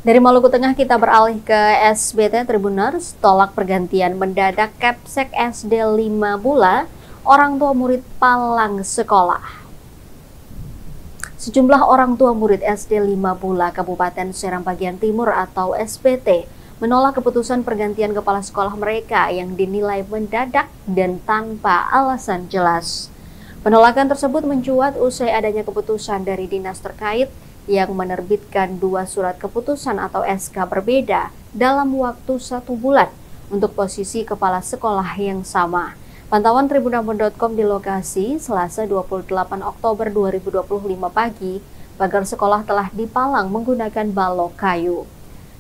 Dari Maluku Tengah kita beralih ke SBT Tribuners, tolak pergantian mendadak Kapsek SD 5 Bula, orang tua murid palang sekolah. Sejumlah orang tua murid SD 5 Bula Kabupaten Seram Bagian Timur atau SBT menolak keputusan pergantian kepala sekolah mereka yang dinilai mendadak dan tanpa alasan jelas. Penolakan tersebut mencuat usai adanya keputusan dari dinas terkait yang menerbitkan 2 surat keputusan atau SK berbeda dalam waktu 1 bulan untuk posisi kepala sekolah yang sama. Pantauan tribunambon.com di lokasi Selasa 28 Oktober 2025 pagi, pagar sekolah telah dipalang menggunakan balok kayu.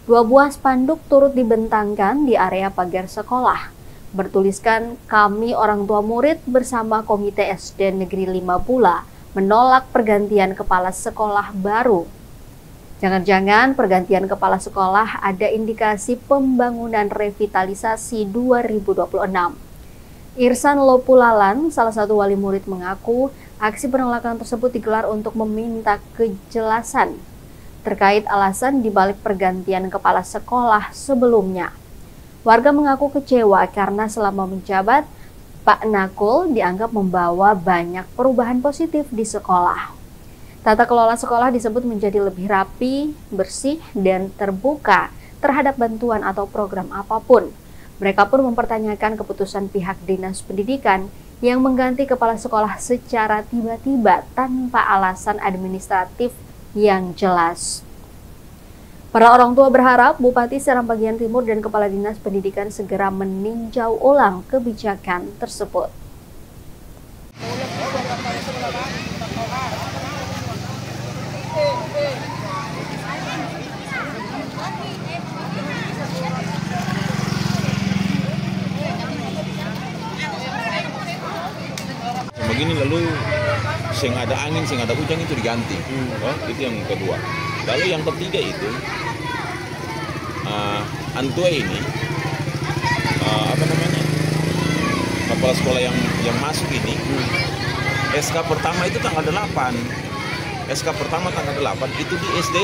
2 buah spanduk turut dibentangkan di area pagar sekolah. Bertuliskan, "Kami orang tua murid bersama Komite SD Negeri 5 Bula menolak pergantian kepala sekolah baru." Jangan-jangan pergantian kepala sekolah ada indikasi pembangunan revitalisasi 2026. Irsan Lopulalan, salah satu wali murid, mengaku aksi penolakan tersebut digelar untuk meminta kejelasan terkait alasan dibalik pergantian kepala sekolah sebelumnya. Warga mengaku kecewa karena selama menjabat, Pak Nakul dianggap membawa banyak perubahan positif di sekolah. Tata kelola sekolah disebut menjadi lebih rapi, bersih, dan terbuka terhadap bantuan atau program apapun. Mereka pun mempertanyakan keputusan pihak Dinas Pendidikan yang mengganti kepala sekolah secara tiba-tiba tanpa alasan administratif yang jelas. Para orang tua berharap Bupati Seram Bagian Timur dan Kepala Dinas Pendidikan segera meninjau ulang kebijakan tersebut. Begini lalu sing ada angin, sing ada hujan itu diganti. Itu yang kedua. Lalu yang ketiga itu Antua ini kepala sekolah yang masuk ini SK pertama itu tanggal 8. SK pertama tanggal 8 itu di SD.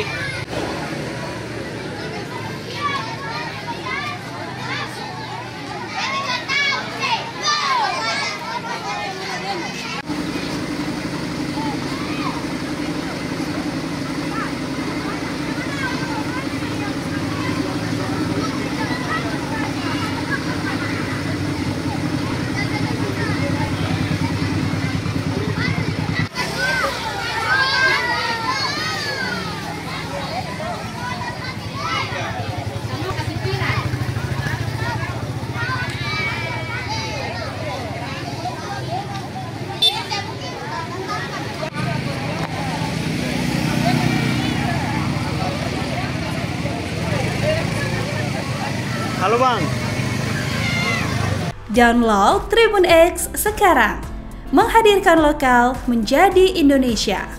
Halo Bang. Download Tribun X sekarang. Menghadirkan lokal menjadi Indonesia.